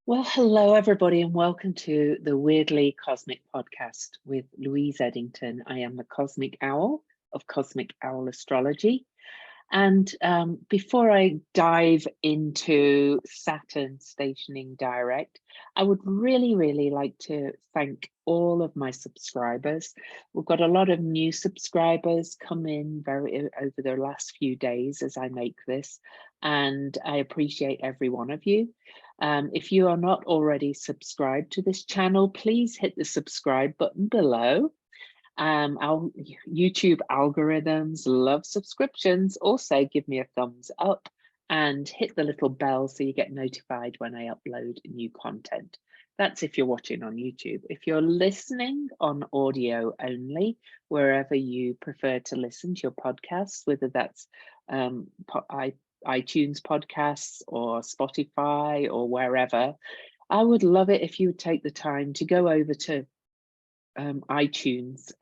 Well, hello, everybody, and welcome to the Weirdly Cosmic podcast with Louise Eddington. I am the Cosmic Owl of Cosmic Owl Astrology. And before I dive into Saturn stationing direct, I would really like to thank all of my subscribers. We've got a lot of new subscribers come in over the last few days as I make this, and I appreciate every one of you. If you are not already subscribed to this channel, please hit the subscribe button below. Our YouTube algorithms love subscriptions. Also, give me a thumbs up and hit the little bell so you get notified when I upload new content. That's if you're watching on YouTube. If you're listening on audio only, wherever you prefer to listen to your podcasts, whether that's iTunes podcasts or Spotify or wherever, I would love it if you would take the time to go over to iTunes,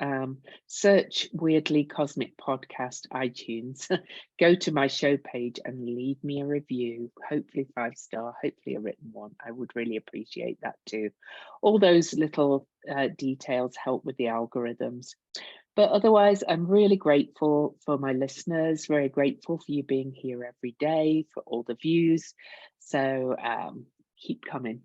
search Weirdly Cosmic Podcast iTunes, go to my show page and leave me a review, hopefully 5-star, hopefully a written one. I would really appreciate that too. All those little details help with the algorithms. But otherwise, I'm really grateful for my listeners, very grateful for you being here every day, for all the views. So keep coming.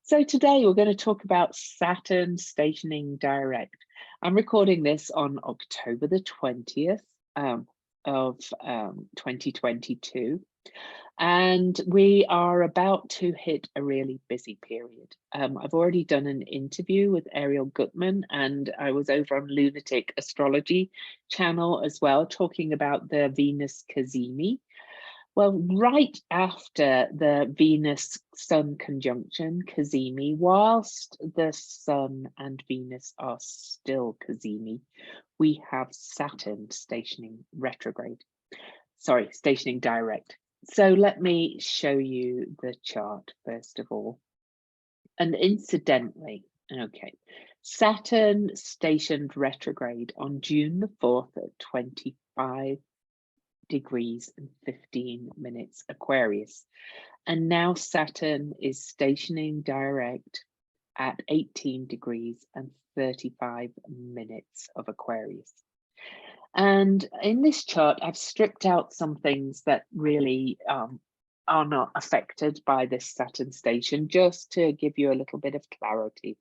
So today we're going to talk about Saturn stationing direct. I'm recording this on October the 20th of 2022. And we are about to hit a really busy period. I've already done an interview with Ariel Gutman, and I was over on Lunatic Astrology channel as well, talking about the Venus cazimi. Well, right after the Venus-Sun conjunction, cazimi, whilst the Sun and Venus are still cazimi, we have Saturn stationing retrograde. Sorry, stationing direct. So let me show you the chart first of all. And incidentally, okay, Saturn stationed retrograde on June the 4th at 25 degrees and 15 minutes Aquarius, and now Saturn is stationing direct at 18 degrees and 35 minutes of Aquarius. And in this chart, I've stripped out some things that really are not affected by this Saturn station, just to give you a little bit of clarity.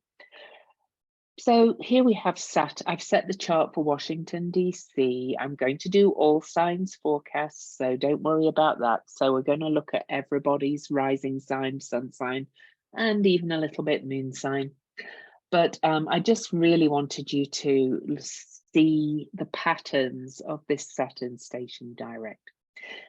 So here we have I've set the chart for Washington, DC. I'm going to do all signs forecasts, so don't worry about that. So we're going to look at everybody's rising sign, sun sign, and even a little bit moon sign. But I just really wanted you to see the patterns of this Saturn station direct.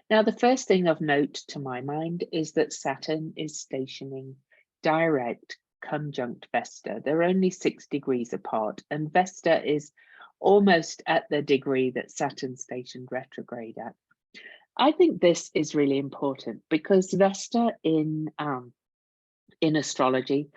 Now, the first thing of note to my mind is that Saturn is stationing direct conjunct Vesta. They're only 6 degrees apart, and Vesta is almost at the degree that Saturn stationed retrograde at. I think this is really important because Vesta in astrology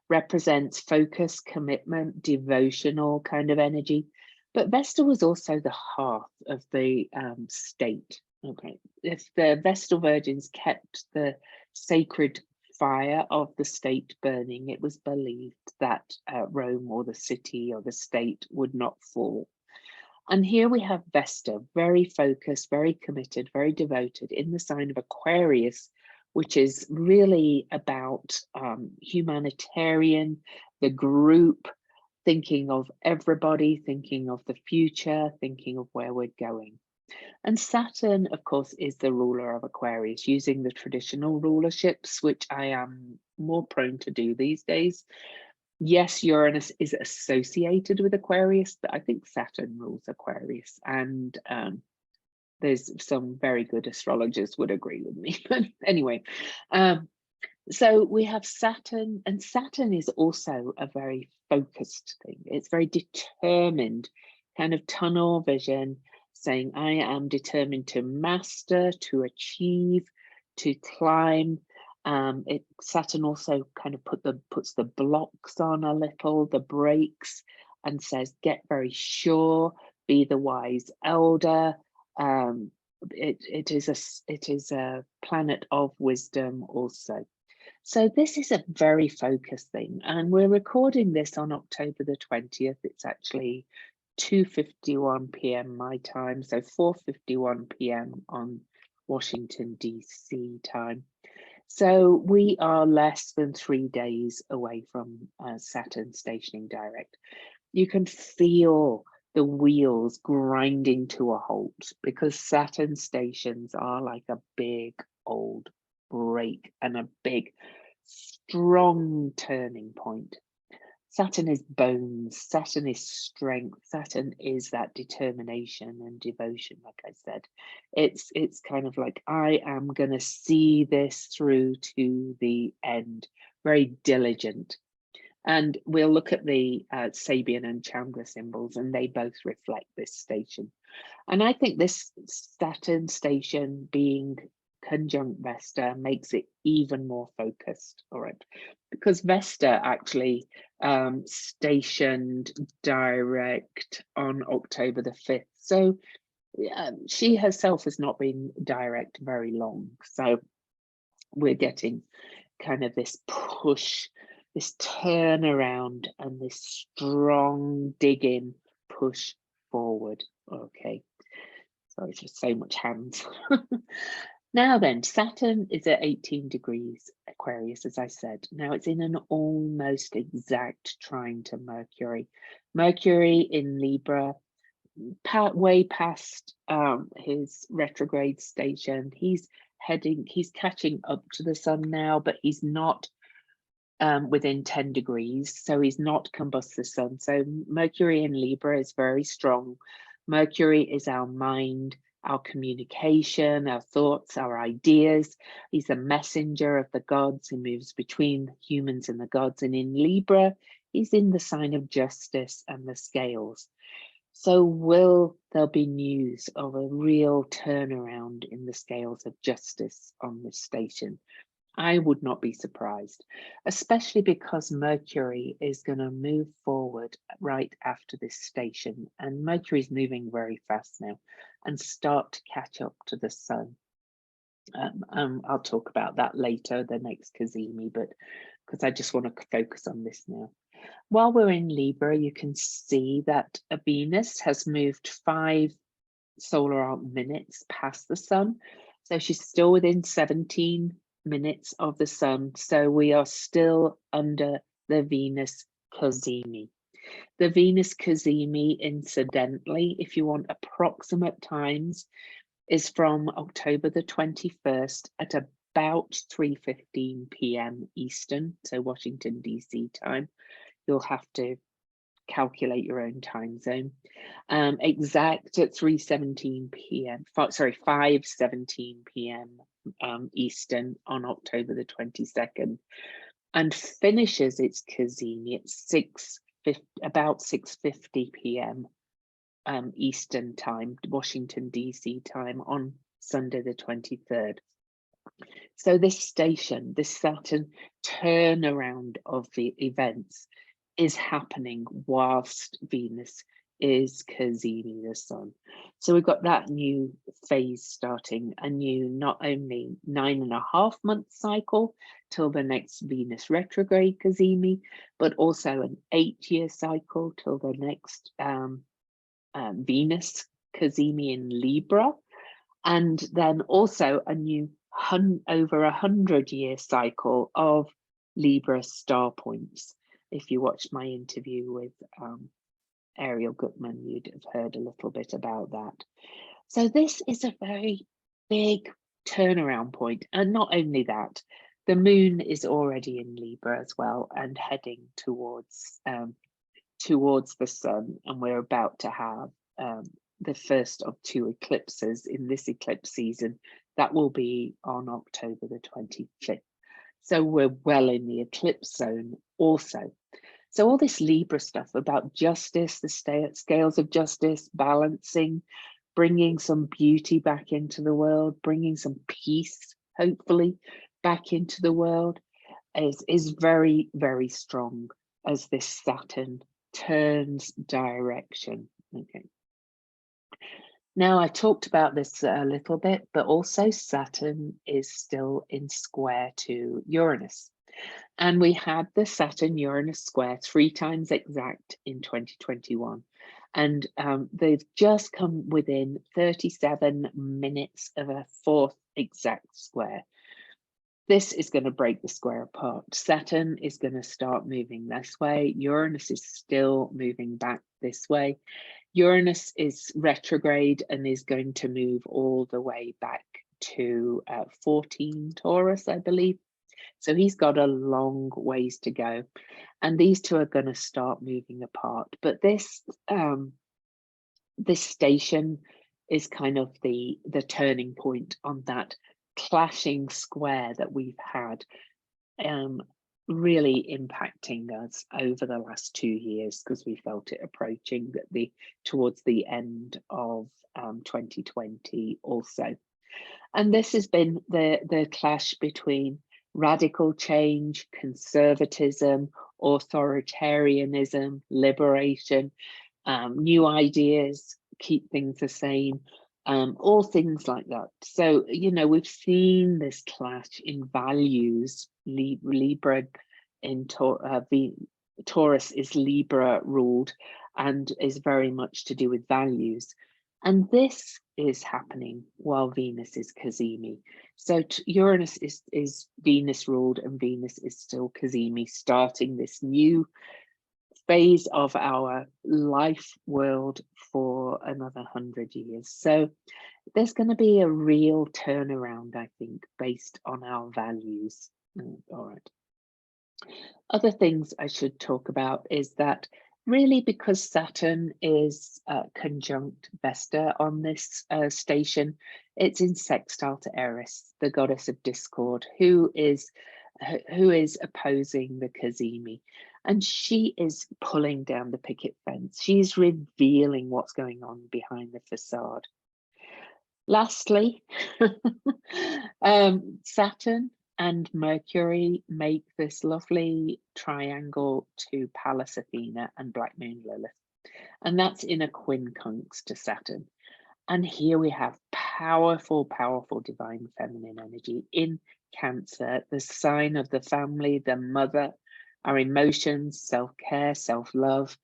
represents focus, commitment, devotional kind of energy, but Vesta was also the hearth of the state. Okay, if the Vestal Virgins kept the sacred fire of the state burning, it was believed that Rome or the city or the state would not fall. And here we have Vesta, very focused, very committed, very devoted in the sign of Aquarius, which is really about humanitarian, the group, thinking of everybody, thinking of the future, thinking of where we're going. And Saturn, of course, is the ruler of Aquarius, using the traditional rulerships, which I am more prone to do these days. Yes, Uranus is associated with Aquarius, but I think Saturn rules Aquarius. And there's some very good astrologers would agree with me. But anyway, so we have Saturn, and Saturn is also a very focused thing. It's very determined, kind of tunnel vision, saying, I am determined to master, to achieve, to climb. Saturn also kind of puts the blocks on a little, the brakes, and says, get very sure, be the wise elder. It is a planet of wisdom also. So this is a very focused thing, and we're recording this on October the 20th. It's actually 2:51 p.m. my time, so 4:51 p.m. on Washington, D.C. time. So we are less than 3 days away from Saturn stationing direct. You can feel the wheels grinding to a halt because Saturn stations are like a big old brake and a big strong turning point. Saturn is bones, Saturn is strength, Saturn is that determination and devotion, like I said. It's kind of like, I am going to see this through to the end, very diligent. And we'll look at the Sabian and Chandra symbols, and they both reflect this station. And I think this Saturn station being conjunct Vesta makes it even more focused, all right? Because Vesta actually stationed direct on October the 5th. So she herself has not been direct very long. So we're getting kind of this push, this turnaround, and this strong digging push forward. Okay, sorry, just so much hands. Now then, Saturn is at 18 degrees Aquarius, as I said. Now it's in an almost exact trine to Mercury. Mercury in Libra, way past his retrograde station. He's catching up to the sun now, but he's not within 10 degrees, so he's not combust the sun. So Mercury in Libra is very strong. Mercury is our mind, our communication, our thoughts, our ideas. He's a messenger of the gods. He moves between humans and the gods. And in Libra, he's in the sign of justice and the scales. So will there be news of a real turnaround in the scales of justice on this station? I would not be surprised, especially because Mercury is going to move forward right after this station, and Mercury is moving very fast now and start to catch up to the sun. I'll talk about that later, the next cazimi, but because I just want to focus on this now. While we're in Libra, you can see that Venus has moved 5 solar arc minutes past the sun, so she's still within 17 minutes of the sun, so we are still under the Venus cazimi. The Venus cazimi, incidentally, if you want approximate times, is from October the 21st at about 3:15 p.m. Eastern, so Washington DC time. You'll have to calculate your own time zone. Exact at 3:17 p.m. Sorry, 5:17 p.m. Eastern on October the 22nd, and finishes its cazimi at about 6:50 p.m. Eastern time, Washington DC time, on Sunday the 23rd. So this station, this Saturn turnaround of the events, is happening whilst Venus is cazimi the sun. So we've got that new phase starting, a new not only 9.5 month cycle till the next Venus retrograde cazimi, but also an 8-year cycle till the next Venus cazimi in Libra, and then also a new over 100-year cycle of Libra star points. If you watched my interview with Ariel Gutman, you'd have heard a little bit about that. So this is a very big turnaround point. And not only that, the moon is already in Libra as well and heading towards the sun. And we're about to have the first of 2 eclipses in this eclipse season. That will be on October the 25th. So we're well in the eclipse zone also. So all this Libra stuff about justice, the scales of justice, balancing, bringing some beauty back into the world, bringing some peace, hopefully, back into the world, is very, very strong as this Saturn turns direction. Okay. Now, I talked about this a little bit, but also Saturn is still in square to Uranus. And we had the Saturn-Uranus square 3 times exact in 2021. And they've just come within 37 minutes of a 4th exact square. This is going to break the square apart. Saturn is going to start moving this way. Uranus is still moving back this way. Uranus is retrograde and is going to move all the way back to 14 Taurus, I believe. So he's got a long ways to go. And these two are going to start moving apart. But this station is kind of the turning point on that clashing square that we've had, really impacting us over the last 2 years, because we felt it approaching towards the end of 2020 also. And this has been the clash between radical change, conservatism, authoritarianism, liberation, new ideas, keep things the same, all things like that. So, you know, we've seen this clash in values. Libra in Taurus is Libra ruled and is very much to do with values. And this is happening while Venus is cazimi. So Uranus is Venus ruled, and Venus is still cazimi, starting this new phase of our life world for another 100 years. So there's going to be a real turnaround, I think, based on our values. All right. Other things I should talk about is that really, because Saturn is conjunct Vesta on this station, it's in sextile to Eris, the goddess of discord, who is opposing the cazimi. And she is pulling down the picket fence. She's revealing what's going on behind the facade. Lastly, Saturn and Mercury make this lovely triangle to Pallas Athena and Black Moon Lilith. And that's in a quincunx to Saturn. And here we have powerful, powerful divine feminine energy in Cancer, the sign of the family, the mother, our emotions, self-care, self-love.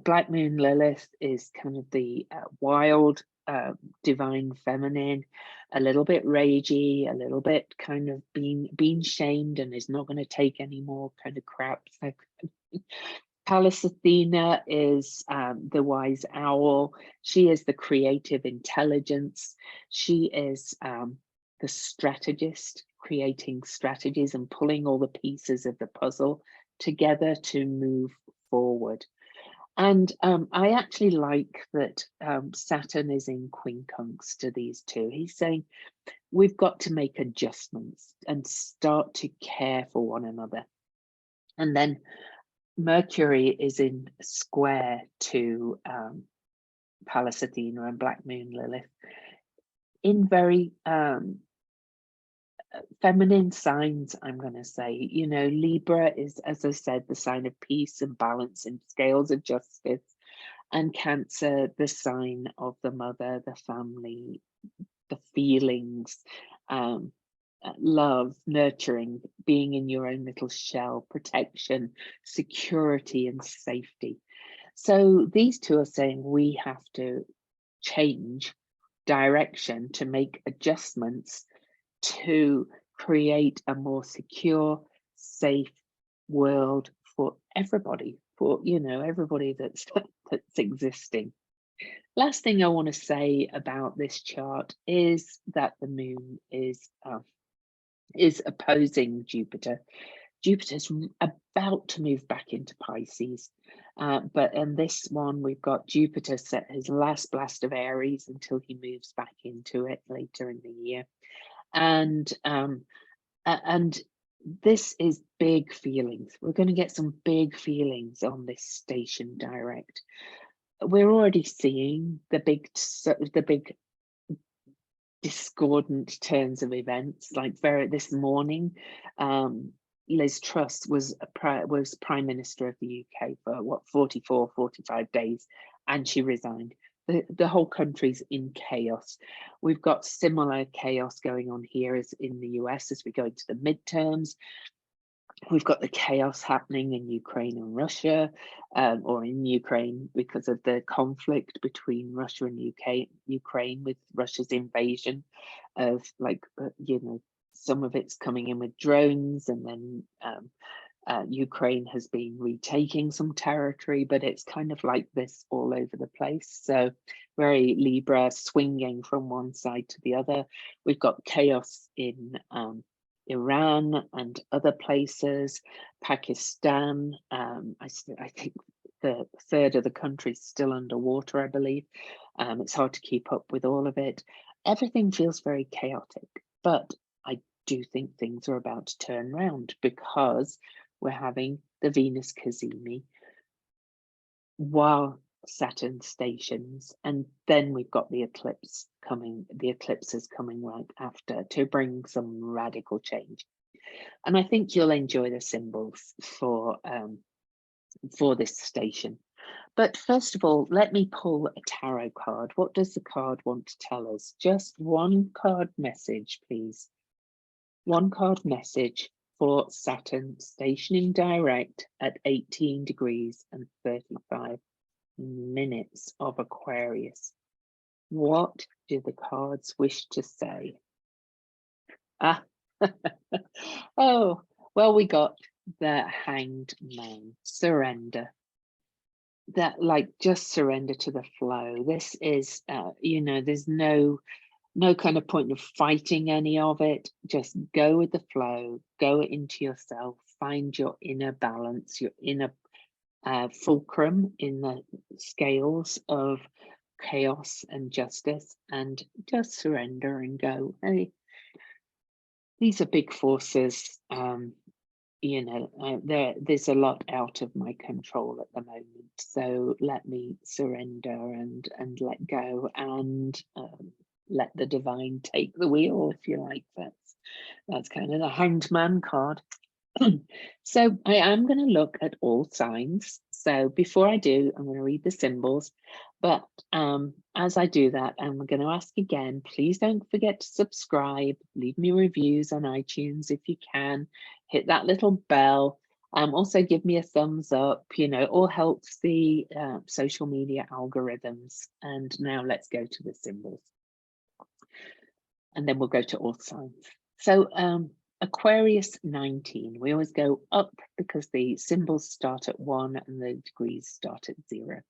Black Moon Lilith is kind of the wild, divine feminine, a little bit ragey, a little bit kind of being shamed and is not going to take any more kind of crap. So Pallas Athena is the wise owl. She is the creative intelligence. She is the strategist, creating strategies and pulling all the pieces of the puzzle together to move forward. And I actually like that Saturn is in quincunx to these two. He's saying we've got to make adjustments and start to care for one another. And then Mercury is in square to Pallas Athena and Black Moon Lilith in very feminine signs, I'm going to say. You know, Libra is, as I said, the sign of peace and balance and scales of justice, and Cancer, the sign of the mother, the family, the feelings, love, nurturing, being in your own little shell, protection, security, and safety. So these two are saying we have to change direction to make adjustments to create a more secure, safe world for everybody, for, you know, everybody that's existing. Last thing I want to say about this chart is that the moon is opposing Jupiter. Jupiter's about to move back into Pisces, but in this one we've got Jupiter set his last blast of Aries until he moves back into it later in the year. And this is big feelings. We're going to get some big feelings on this station direct. We're already seeing the big discordant turns of events. Like this morning, Liz Truss was Prime Minister of the UK for what, 45 days, and she resigned. The whole country's in chaos. We've got similar chaos going on here as in the US as we go into the midterms. We've got the chaos happening in Ukraine and Russia, or in Ukraine because of the conflict between Russia and Ukraine with Russia's invasion of, like, some of it's coming in with drones, and then Ukraine has been retaking some territory, but it's kind of like this all over the place. So very Libra, swinging from one side to the other. We've got chaos in Iran and other places, Pakistan. I think the third of the country is still underwater, I believe. It's hard to keep up with all of it. Everything feels very chaotic, but I do think things are about to turn around, because we're having the Venus cazimi while Saturn stations, and then we've got the eclipses coming right after to bring some radical change. And I think you'll enjoy the symbols for this station. But first of all, let me pull a tarot card. What does the card want to tell us? Just one card message, please. One card message for Saturn stationing direct at 18 degrees and 35 minutes of Aquarius. What do the cards wish to say? Ah, oh, well, we got the Hanged Man, surrender. That, like, just surrender to the flow. This is, there's no kind of point of fighting any of it. Just go with the flow, go into yourself, find your inner balance, your inner fulcrum in the scales of chaos and justice, and just surrender and go, hey, these are big forces. There's a lot out of my control at the moment, so let me surrender and let go, and let the divine take the wheel, if you like. That's kind of the Hanged Man card. So I am going to look at all signs. So before I do, I'm going to read the symbols. But as I do that, I'm going to ask again, please don't forget to subscribe, leave me reviews on iTunes if you can, hit that little bell. Also give me a thumbs up, all helps the social media algorithms. And now let's go to the symbols. And then we'll go to all signs. So Aquarius 19, we always go up because the symbols start at 1 and the degrees start at 0.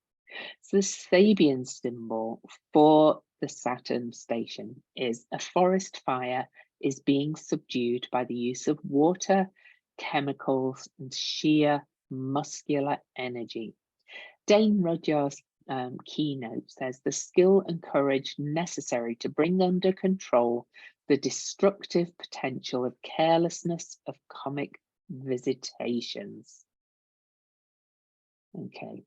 So the Sabian symbol for the Saturn station is a forest fire is being subdued by the use of water, chemicals, and sheer muscular energy. Dane Rudyard's keynote says the skill and courage necessary to bring under control the destructive potential of carelessness of comic visitations. Okay.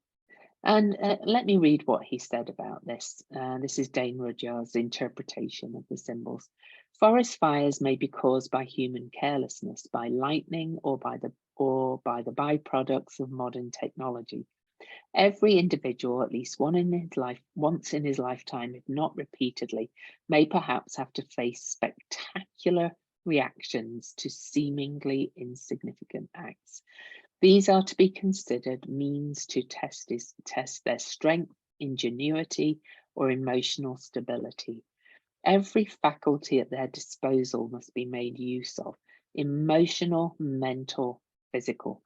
And let me read what he said about this. This is Dane Rudyard's interpretation of the symbols. Forest fires may be caused by human carelessness, by lightning, or by the byproducts of modern technology. Every individual, at least once in his lifetime, if not repeatedly, may perhaps have to face spectacular reactions to seemingly insignificant acts. These are to be considered means to test their strength, ingenuity, or emotional stability. Every faculty at their disposal must be made use of: emotional, mental, physical.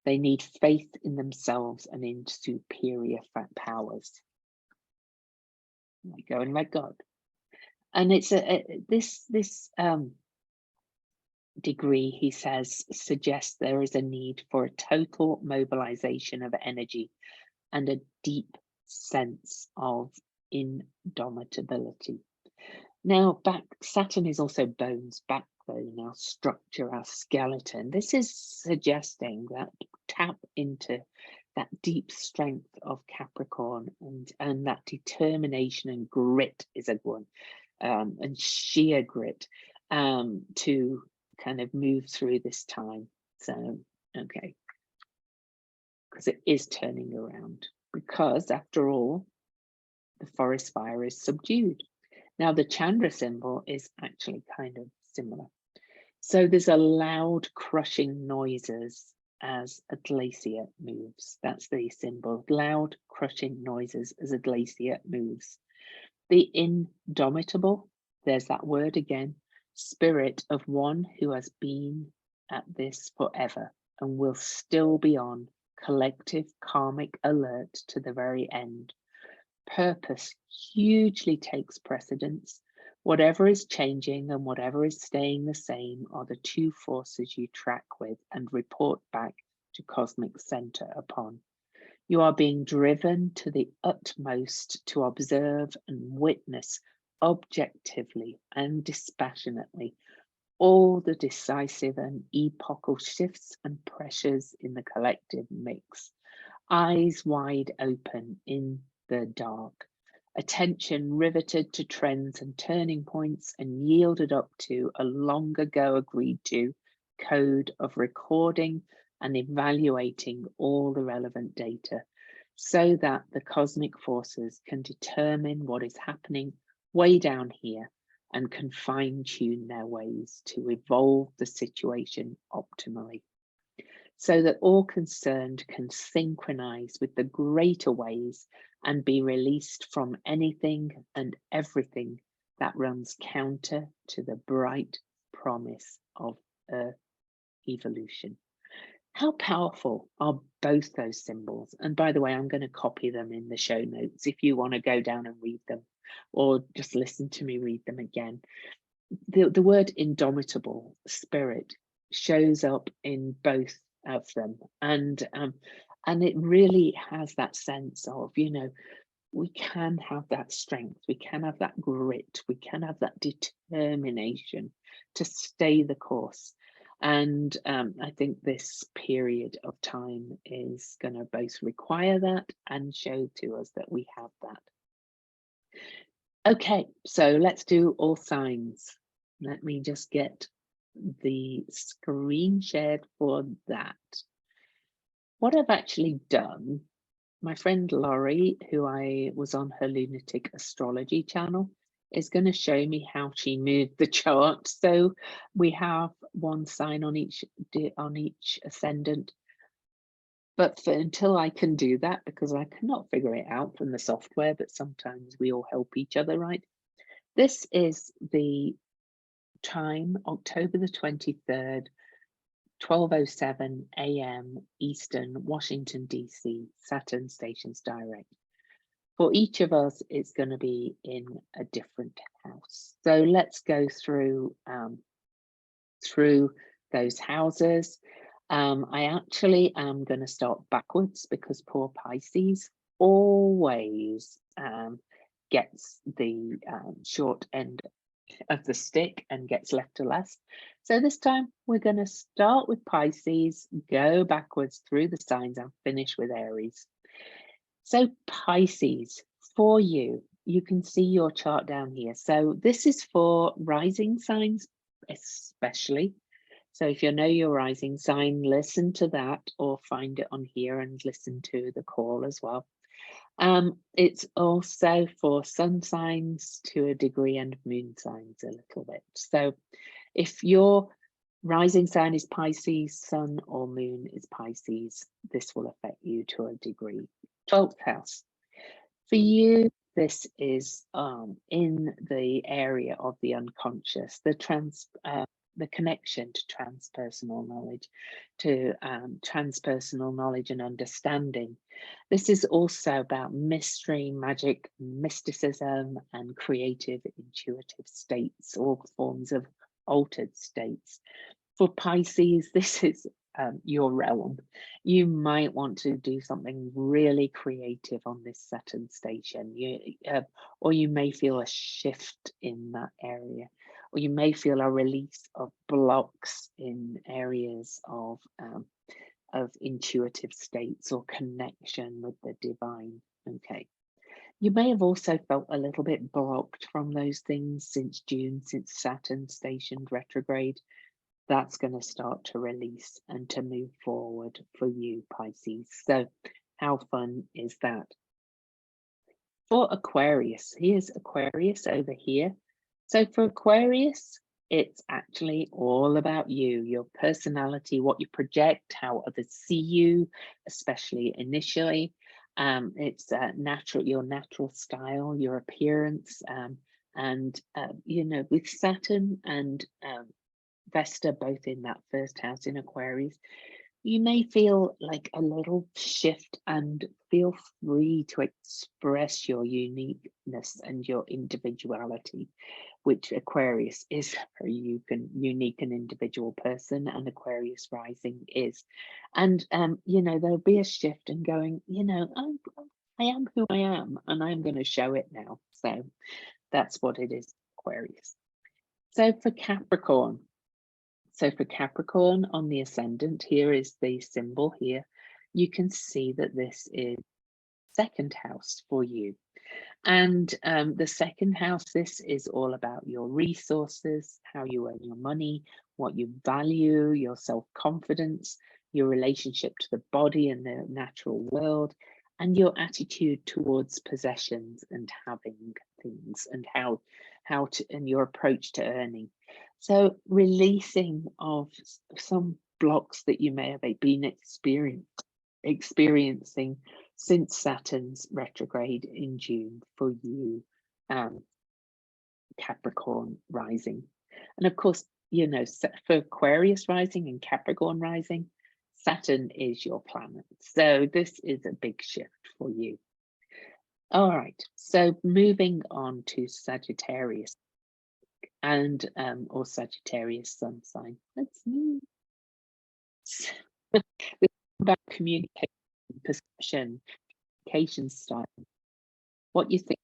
They need faith in themselves and in superior powers. Let go and let God. And it's this degree, he says, suggests there is a need for a total mobilization of energy and a deep sense of indomitability. Now, Saturn is also bones, backbone, our structure, our skeleton. This is suggesting that tap into that deep strength of Capricorn, and that determination and grit is a good one, and sheer grit to kind of move through this time. So, okay, because it is turning around, because after all, the forest fire is subdued. Now, the Chandra symbol is actually kind of similar. So there's a loud crushing noises as a glacier moves. That's the symbol. Loud crushing noises as a glacier moves. The indomitable, there's that word again, spirit of one who has been at this forever and will still be on collective karmic alert to the very end. Purpose hugely takes precedence. Whatever is changing and whatever is staying the same are the two forces you track with and report back to cosmic center upon. You are being driven to the utmost to observe and witness objectively and dispassionately all the decisive and epochal shifts and pressures in the collective mix. Eyes wide open in the dark, attention riveted to trends and turning points and yielded up to a long ago agreed to code of recording and evaluating all the relevant data so that the cosmic forces can determine what is happening way down here and can fine-tune their ways to evolve the situation optimally, so that all concerned can synchronize with the greater ways and be released from anything and everything that runs counter to the bright promise of Earth evolution. How powerful are both those symbols? And by the way, I'm going to copy them in the show notes if you want to go down and read them or just listen to me read them again. The word indomitable, spirit, shows up in both of them, and it really has that sense of, you know, we can have that strength, we can have that grit, we can have that determination to stay the course. And I think this period of time is going to both require that and show to us that we have that. Okay, so let's do all signs. Let me just get the screen shared for that. What I've actually done, my friend Laurie, who I was on her Lunatic Astrology channel, is going to show me how she moved the chart. So we have one sign on each ascendant. But until I can do that, because I cannot figure it out from the software, but sometimes we all help each other, right? This is the time, October the 23rd, 12:07 AM Eastern, Washington, DC, Saturn stations direct. For each of us, it's going to be in a different house. So let's go through those houses. I actually am going to start backwards because poor Pisces always gets the short end of the stick and gets left to last. So this time we're going to start with Pisces, go backwards through the signs and finish with Aries. So Pisces, for you, you can see your chart down here. So this is for rising signs especially. So if you know your rising sign, listen to that or find it on here and listen to the call as well. It's also for sun signs to a degree and moon signs a little bit. So if your rising sign is Pisces, sun or moon is Pisces, this will affect you to a degree. 12th house. For you, this is in the area of the unconscious, the connection to transpersonal knowledge, and understanding. This is also about mystery, magic, mysticism, and creative, intuitive states, all forms of altered states. For Pisces, this is your realm. You might want to do something really creative on this Saturn station, or you may feel a shift in that area, or you may feel a release of blocks in areas of intuitive states or connection with the divine. Okay. You may have also felt a little bit blocked from those things since June, since Saturn stationed retrograde. That's going to start to release and to move forward for you, Pisces. So how fun is that? For Aquarius, here's Aquarius over here. So for Aquarius, It's actually all about you, your personality, what you project, how others see you, especially initially. It's your natural style, your appearance, and you know, with Saturn and Vesta both in that first house in Aquarius, you may feel like a little shift and feel free to express your uniqueness and your individuality, which Aquarius is a very unique and individual person, and Aquarius rising is. And you know, there'll be a shift and going, you know, I am who I am, and I'm going to show it now. So that's what it is, Aquarius. So for Capricorn, on the ascendant, here is the symbol here. You can see that this is second house for you. And the second house, this is all about your resources, how you earn your money, what you value, your self-confidence, your relationship to the body and the natural world, and your attitude towards possessions and having things, and and your approach to earning. So releasing of some blocks that you may have been experiencing since Saturn's retrograde in June for you, Capricorn rising. And of course, you know, for Aquarius rising and Capricorn rising, Saturn is your planet. So this is a big shift for you. All right, so moving on to Sagittarius and or Sagittarius sun sign. Let's move. About communication, perception, communication style, what you think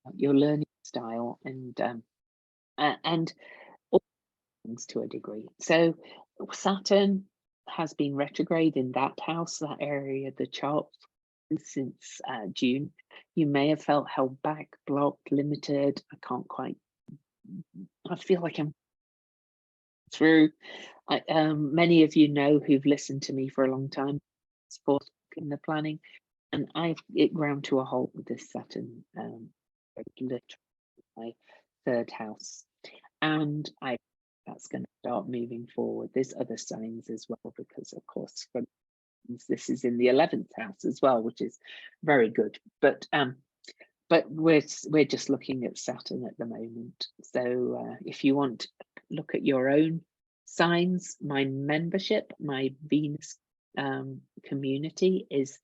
about your learning style, and all things to a degree. So Saturn has been retrograde in that house, that area of the chart, since June. You may have felt held back, blocked, limited. I feel like I'm through. Many of you know, who've listened to me for a long time, sports in the planning, and it ground to a halt with this Saturn, literally my third house, and that's going to start moving forward. There's other signs as well, because of course this is in the 11th house as well, which is very good, but we're just looking at Saturn at the moment. So if you want to look at your own signs, my membership, my Venus community is